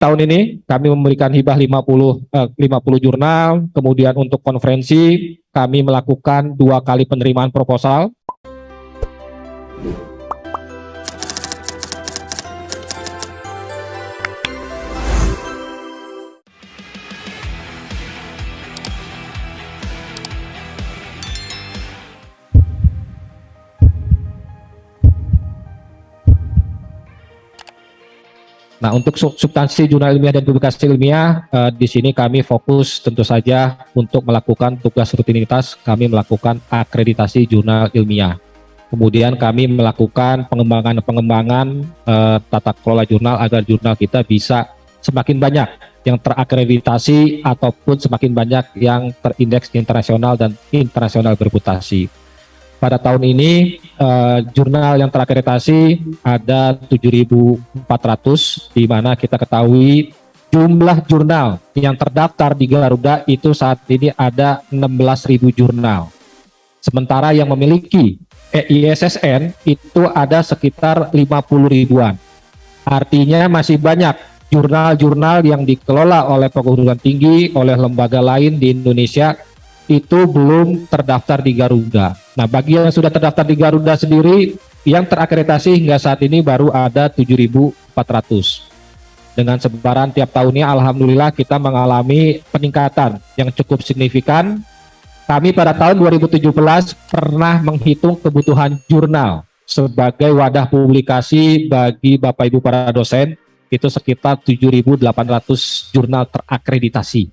tahun ini kami memberikan hibah 50 jurnal, kemudian untuk konferensi kami melakukan 2 kali penerimaan proposal. Nah, untuk substansi jurnal ilmiah dan publikasi ilmiah, di sini kami fokus tentu saja untuk melakukan tugas rutinitas, kami melakukan akreditasi jurnal ilmiah. Kemudian kami melakukan pengembangan tata kelola jurnal agar jurnal kita bisa semakin banyak yang terakreditasi ataupun semakin banyak yang terindeks internasional dan internasional bereputasi. Pada tahun ini jurnal yang terakreditasi ada 7.400, di mana kita ketahui jumlah jurnal yang terdaftar di Garuda itu saat ini ada 16.000 jurnal. Sementara yang memiliki EISSN itu ada sekitar 50 ribuan. Artinya masih banyak jurnal-jurnal yang dikelola oleh perguruan tinggi, oleh lembaga lain di Indonesia itu belum terdaftar di Garuda. Nah, bagi yang sudah terdaftar di Garuda sendiri, yang terakreditasi hingga saat ini baru ada 7.400. Dengan sebaran tiap tahunnya, alhamdulillah kita mengalami peningkatan yang cukup signifikan. Kami pada tahun 2017 pernah menghitung kebutuhan jurnal sebagai wadah publikasi bagi Bapak Ibu para dosen, itu sekitar 7.800 jurnal terakreditasi.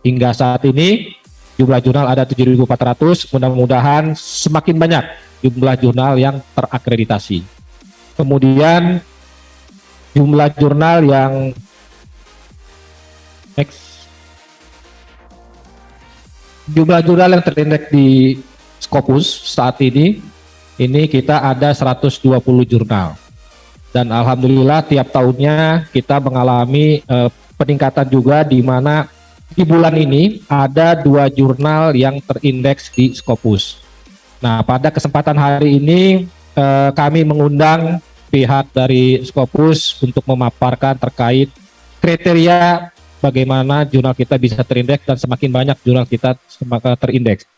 Hingga saat ini, jumlah jurnal ada 7.400, mudah-mudahan semakin banyak jumlah jurnal yang terakreditasi. Kemudian jumlah jurnal yang terindeks di Scopus saat ini kita ada 120 jurnal. Dan alhamdulillah tiap tahunnya kita mengalami peningkatan juga, di mana di bulan ini ada 2 jurnal yang terindeks di Scopus. Nah, pada kesempatan hari ini kami mengundang pihak dari Scopus untuk memaparkan terkait kriteria bagaimana jurnal kita bisa terindeks dan semakin banyak jurnal kita semakin terindeks.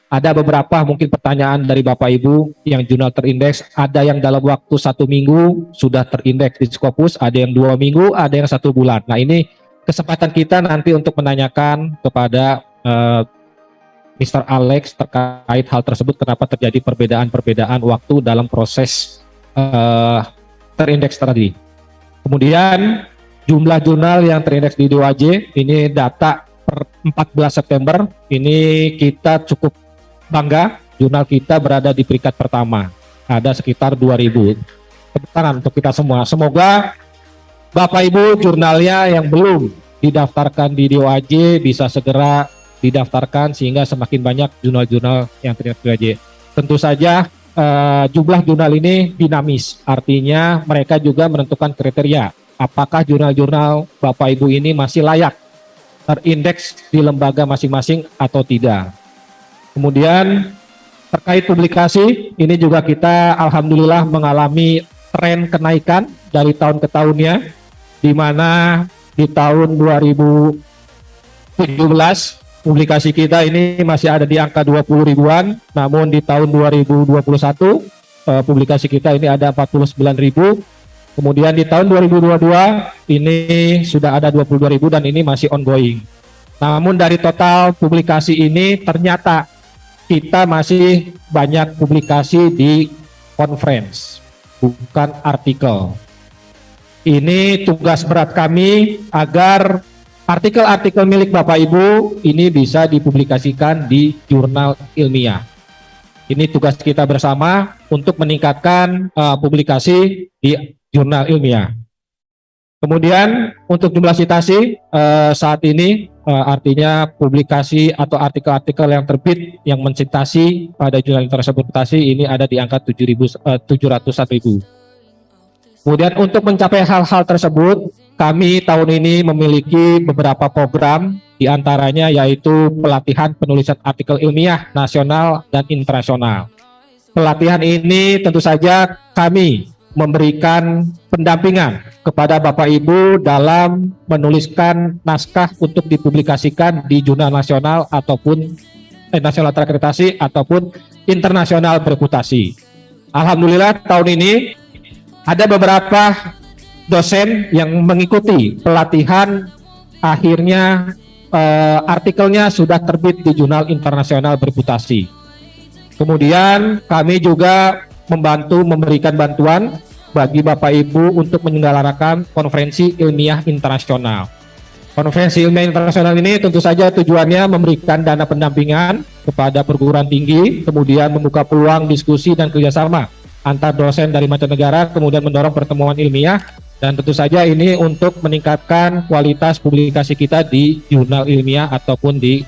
Ada beberapa mungkin pertanyaan dari Bapak Ibu yang jurnal terindeks, ada yang dalam waktu 1 minggu sudah terindeks di Scopus, ada yang 2 minggu, ada yang 1 bulan. Nah, ini kesempatan kita nanti untuk menanyakan kepada Mr. Alex terkait hal tersebut, kenapa terjadi perbedaan-perbedaan waktu dalam proses terindeks tadi. Kemudian jumlah jurnal yang terindeks di DOAJ, ini data per 14 September, ini kita cukup bangga, jurnal kita berada di peringkat pertama, ada sekitar 2.000. Tepuk tangan untuk kita semua. Semoga Bapak Ibu jurnalnya yang belum didaftarkan di DOAJ bisa segera didaftarkan sehingga semakin banyak jurnal-jurnal yang terindeks di DOAJ. Tentu saja jumlah jurnal ini dinamis, artinya mereka juga menentukan kriteria apakah jurnal-jurnal Bapak Ibu ini masih layak terindeks di lembaga masing-masing atau tidak. Kemudian terkait publikasi, ini juga kita alhamdulillah mengalami tren kenaikan dari tahun ke tahunnya, di mana di tahun 2017 publikasi kita ini masih ada di angka 20 ribuan, namun di tahun 2021 publikasi kita ini ada 49 ribu, kemudian di tahun 2022 ini sudah ada 22 ribu dan ini masih ongoing. Namun dari total publikasi ini ternyata kita masih banyak publikasi di conference, bukan artikel. Ini tugas berat kami agar artikel-artikel milik Bapak Ibu ini bisa dipublikasikan di jurnal ilmiah. Ini tugas kita bersama untuk meningkatkan publikasi di jurnal ilmiah. Kemudian untuk jumlah citasi saat ini artinya publikasi atau artikel-artikel yang terbit yang mencitasi pada jurnal tersebut ini ada di angka 701.000. Kemudian untuk mencapai hal-hal tersebut, kami tahun ini memiliki beberapa program, diantaranya yaitu pelatihan penulisan artikel ilmiah nasional dan internasional. Pelatihan ini tentu saja kami memberikan pendampingan kepada Bapak Ibu dalam menuliskan naskah untuk dipublikasikan di jurnal nasional ataupun nasional terakreditasi ataupun internasional bereputasi. Alhamdulillah tahun ini ada beberapa dosen yang mengikuti pelatihan, akhirnya artikelnya sudah terbit di jurnal internasional bereputasi. Kemudian kami juga membantu memberikan bantuan bagi Bapak Ibu untuk menyelenggarakan konferensi ilmiah internasional. Konferensi ilmiah internasional ini tentu saja tujuannya memberikan dana pendampingan kepada perguruan tinggi, kemudian membuka peluang diskusi dan kerjasama antar dosen dari mancanegara, kemudian mendorong pertemuan ilmiah, dan tentu saja ini untuk meningkatkan kualitas publikasi kita di jurnal ilmiah ataupun di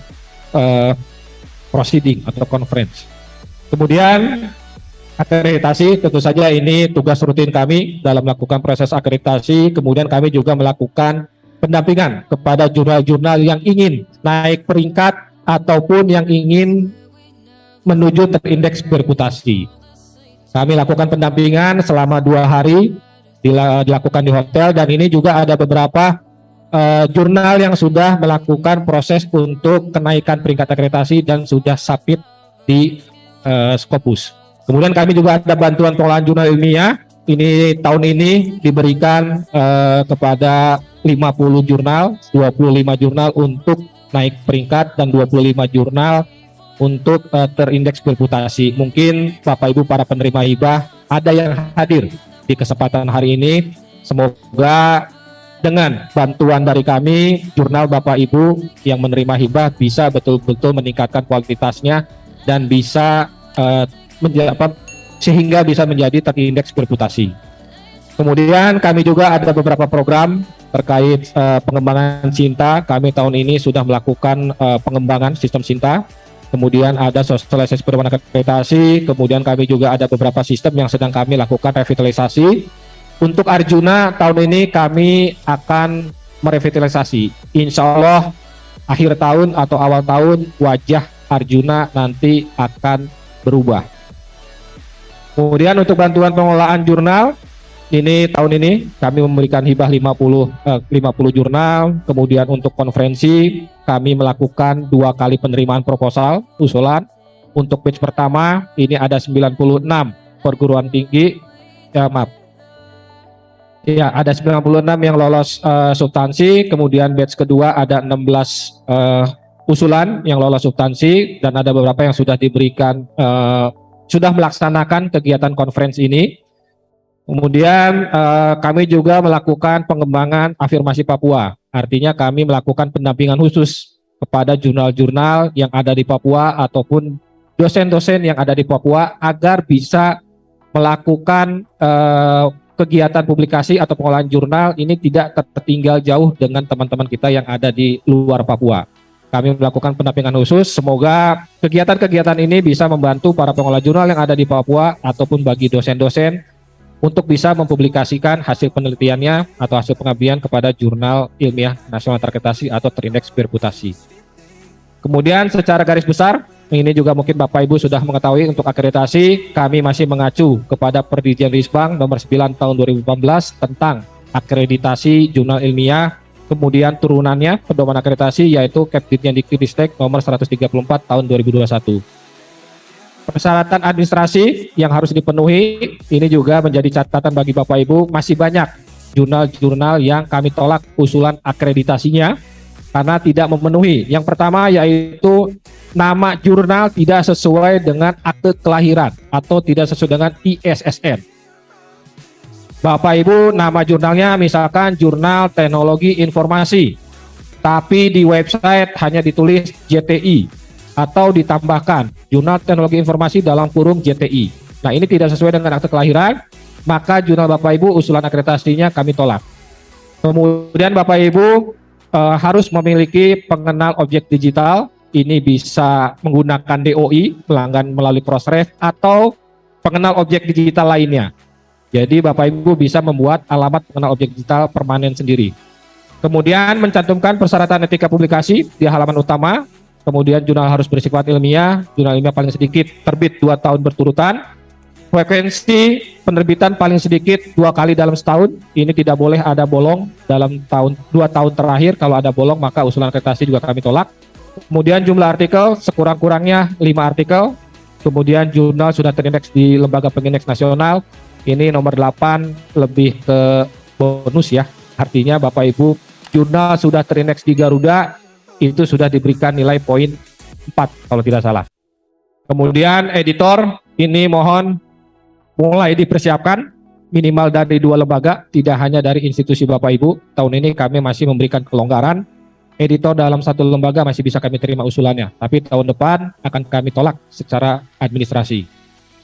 proceeding atau conference. Kemudian akreditasi, tentu saja ini tugas rutin kami dalam melakukan proses akreditasi. Kemudian kami juga melakukan pendampingan kepada jurnal-jurnal yang ingin naik peringkat ataupun yang ingin menuju terindeks bereputasi. Kami lakukan pendampingan selama 2 hari dilakukan di hotel, dan ini juga ada beberapa jurnal yang sudah melakukan proses untuk kenaikan peringkat akreditasi dan sudah submit di Scopus. Kemudian kami juga ada bantuan pengelolaan jurnal ilmiah. Ini tahun ini diberikan kepada 50 jurnal, 25 jurnal untuk naik peringkat dan 25 jurnal untuk terindeks bereputasi. Mungkin Bapak Ibu para penerima hibah ada yang hadir di kesempatan hari ini. Semoga dengan bantuan dari kami, jurnal Bapak Ibu yang menerima hibah bisa betul-betul meningkatkan kualitasnya dan bisa sehingga bisa menjadi terindeks bereputasi. Kemudian kami juga ada beberapa program terkait pengembangan Sinta. Kami tahun ini sudah melakukan pengembangan sistem Sinta. Kemudian ada sosialisasi pedoman akreditasi. Kemudian kami juga ada beberapa sistem yang sedang kami lakukan revitalisasi. Untuk Arjuna tahun ini kami akan merevitalisasi. Insya Allah akhir tahun atau awal tahun wajah Arjuna nanti akan berubah. Kemudian untuk bantuan pengelolaan jurnal, ini tahun ini kami memberikan hibah 50 jurnal. Kemudian untuk konferensi kami melakukan 2 kali penerimaan proposal usulan. Untuk batch pertama ini ada 96 perguruan tinggi, ada 96 yang lolos substansi. Kemudian batch kedua ada 16 usulan yang lolos substansi, dan ada beberapa yang sudah diberikan sudah melaksanakan kegiatan konferensi ini. Kemudian kami juga melakukan pengembangan afirmasi Papua. Artinya kami melakukan pendampingan khusus kepada jurnal-jurnal yang ada di Papua ataupun dosen-dosen yang ada di Papua agar bisa melakukan kegiatan publikasi atau pengelolaan jurnal ini tidak tertinggal jauh dengan teman-teman kita yang ada di luar Papua. Kami melakukan pendampingan khusus. Semoga kegiatan-kegiatan ini bisa membantu para pengelola jurnal yang ada di Papua ataupun bagi dosen-dosen untuk bisa mempublikasikan hasil penelitiannya atau hasil pengabdian kepada jurnal ilmiah nasional terakreditasi atau terindeks bereputasi. Kemudian secara garis besar, ini juga mungkin Bapak Ibu sudah mengetahui, untuk akreditasi kami masih mengacu kepada Perdijen Risbang nomor 9 tahun 2018 tentang akreditasi jurnal ilmiah. Kemudian turunannya pedoman akreditasi yaitu Kepdikdikdikristek nomor 134 tahun 2021. Persyaratan administrasi yang harus dipenuhi ini juga menjadi catatan bagi Bapak Ibu. Masih banyak jurnal-jurnal yang kami tolak usulan akreditasinya karena tidak memenuhi. Yang pertama yaitu nama jurnal tidak sesuai dengan akte kelahiran atau tidak sesuai dengan ISSN. Bapak Ibu, nama jurnalnya misalkan Jurnal Teknologi Informasi, tapi di website hanya ditulis JTI atau ditambahkan Jurnal Teknologi Informasi dalam kurung JTI. Nah, ini tidak sesuai dengan akte kelahiran, maka jurnal Bapak Ibu usulan akreditasinya kami tolak. Kemudian Bapak Ibu harus memiliki pengenal objek digital. Ini bisa menggunakan DOI, pelanggan melalui Crossref, atau pengenal objek digital lainnya. Jadi Bapak Ibu bisa membuat alamat pengenal objek digital permanen sendiri. Kemudian mencantumkan persyaratan etika publikasi di halaman utama. Kemudian jurnal harus bersifat ilmiah, jurnal ilmiah paling sedikit terbit 2 tahun berturutan. Frekuensi penerbitan paling sedikit 2 kali dalam setahun. Ini tidak boleh ada bolong dalam 2 tahun terakhir. Kalau ada bolong maka usulan akreditasi juga kami tolak. Kemudian jumlah artikel sekurang-kurangnya 5 artikel. Kemudian jurnal sudah terindeks di Lembaga Pengindeks Nasional. Ini nomor 8 lebih ke bonus ya. Artinya Bapak Ibu, jurnal sudah terindeks di Garuda, itu sudah diberikan nilai poin 4 kalau tidak salah. Kemudian editor, ini mohon mulai dipersiapkan minimal dari 2 lembaga, tidak hanya dari institusi Bapak Ibu. Tahun ini kami masih memberikan kelonggaran. Editor dalam 1 lembaga masih bisa kami terima usulannya, tapi tahun depan akan kami tolak secara administrasi.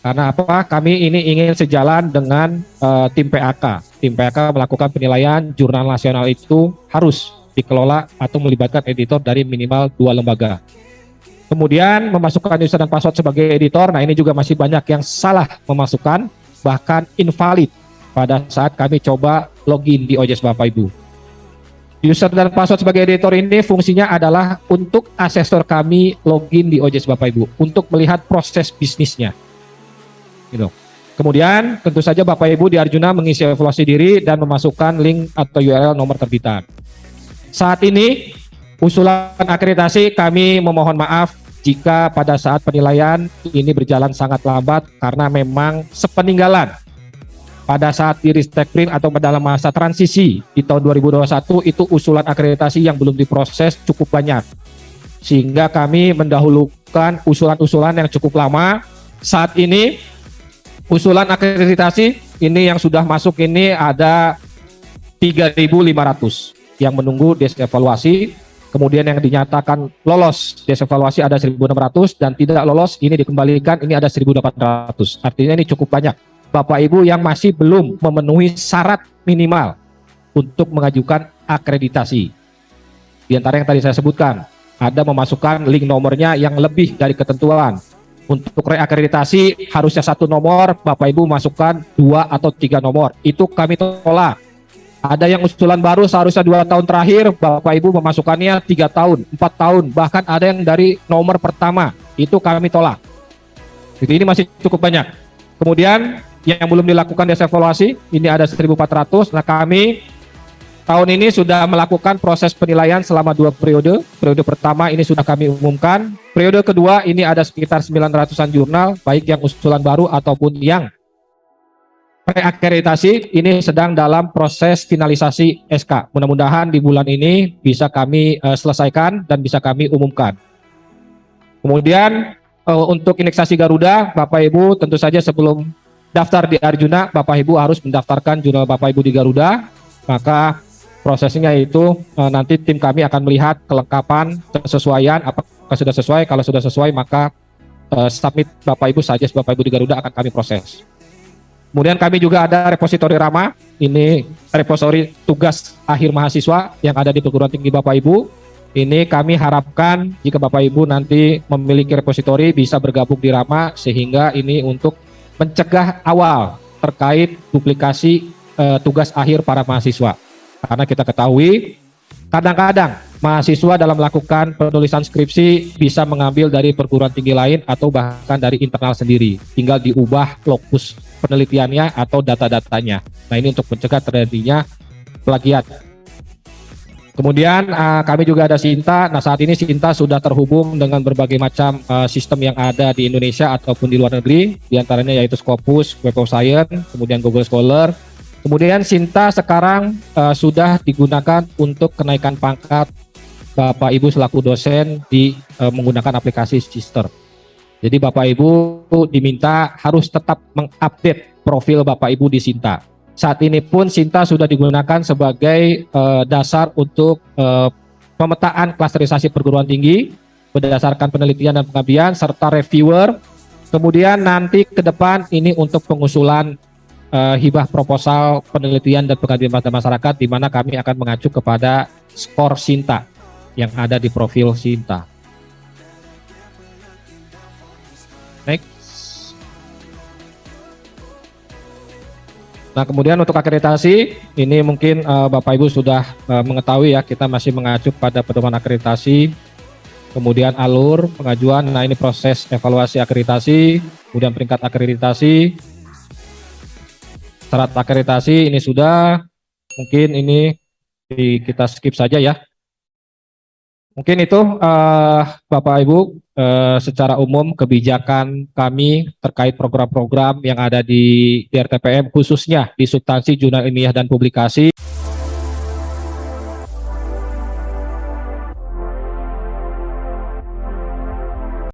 Karena apa? Kami ini ingin sejalan dengan tim PAK. Tim PAK melakukan penilaian jurnal nasional itu harus dikelola atau melibatkan editor dari minimal 2 lembaga. Kemudian memasukkan user dan password sebagai editor, nah ini juga masih banyak yang salah memasukkan, bahkan invalid pada saat kami coba login di OJS Bapak Ibu. User dan password sebagai editor ini fungsinya adalah untuk asesor kami login di OJS Bapak Ibu, untuk melihat proses bisnisnya. Gitu. Kemudian tentu saja Bapak Ibu di Arjuna mengisi evaluasi diri dan memasukkan link atau URL nomor terbitan. Saat ini usulan akreditasi kami memohon maaf jika pada saat penilaian ini berjalan sangat lambat karena memang sepeninggalan pada saat di Ristek Print atau dalam masa transisi di tahun 2021 itu usulan akreditasi yang belum diproses cukup banyak. Sehingga kami mendahulukan usulan-usulan yang cukup lama. Saat ini usulan akreditasi ini yang sudah masuk ini ada 3.500 yang menunggu desevaluasi. Kemudian yang dinyatakan lolos desevaluasi ada 1.600 dan tidak lolos ini dikembalikan ini ada 1.800. Artinya ini cukup banyak Bapak Ibu yang masih belum memenuhi syarat minimal untuk mengajukan akreditasi. Di antara yang tadi saya sebutkan, ada memasukkan link nomornya yang lebih dari ketentuan. Untuk reakreditasi harusnya 1 nomor, Bapak Ibu masukkan 2 atau 3 nomor. Itu kami tolak. Ada yang usulan baru seharusnya 2 tahun terakhir, Bapak Ibu memasukkannya 3 tahun, 4 tahun, bahkan ada yang dari nomor pertama, itu kami tolak. Jadi ini masih cukup banyak. Kemudian yang belum dilakukan desevaluasi, ini ada 1.400, nah kami tahun ini sudah melakukan proses penilaian selama 2 periode. Periode pertama ini sudah kami umumkan, periode kedua ini ada sekitar 900-an jurnal, baik yang usulan baru ataupun yang reakreditasi ini sedang dalam proses finalisasi SK. Mudah-mudahan di bulan ini bisa kami selesaikan dan bisa kami umumkan. Kemudian untuk indeksasi Garuda, Bapak Ibu tentu saja sebelum daftar di Arjuna, Bapak Ibu harus mendaftarkan jurnal Bapak Ibu di Garuda. Maka prosesnya itu nanti tim kami akan melihat kelengkapan, kesesuaian, apakah sudah sesuai. Kalau sudah sesuai maka submit Bapak Ibu saja Bapak Ibu di Garuda akan kami proses. Kemudian kami juga ada repositori Rama, ini repositori tugas akhir mahasiswa yang ada di perguruan tinggi Bapak Ibu. Ini kami harapkan jika Bapak Ibu nanti memiliki repositori bisa bergabung di Rama sehingga ini untuk mencegah awal terkait duplikasi tugas akhir para mahasiswa. Karena kita ketahui kadang-kadang mahasiswa dalam melakukan penulisan skripsi bisa mengambil dari perguruan tinggi lain atau bahkan dari internal sendiri. Tinggal diubah lokus penelitiannya atau data-datanya. Nah ini untuk mencegah terjadinya plagiat. Kemudian kami juga ada Sinta. Nah saat ini Sinta sudah terhubung dengan berbagai macam sistem yang ada di Indonesia ataupun di luar negeri. Di antaranya yaitu Scopus, Web of Science, kemudian Google Scholar. Kemudian Sinta sekarang sudah digunakan untuk kenaikan pangkat Bapak Ibu selaku dosen di menggunakan aplikasi Sister. Jadi Bapak Ibu diminta harus tetap mengupdate profil Bapak Ibu di Sinta. Saat ini pun Sinta sudah digunakan sebagai dasar untuk pemetaan klasterisasi perguruan tinggi berdasarkan penelitian dan pengabdian serta reviewer. Kemudian nanti ke depan ini untuk pengusulan hibah proposal penelitian dan pengabdian pada masyarakat di mana kami akan mengacu kepada skor Sinta yang ada di profil Sinta. Next. Nah kemudian untuk akreditasi ini mungkin Bapak Ibu sudah mengetahui ya, kita masih mengacu pada pedoman akreditasi, kemudian alur pengajuan. Nah ini proses evaluasi akreditasi, kemudian peringkat akreditasi, Syarat akreditasi ini sudah, mungkin ini kita skip saja ya. Mungkin itu Bapak Ibu secara umum kebijakan kami terkait program-program yang ada di RTPM khususnya di substansi jurnal ilmiah dan publikasi.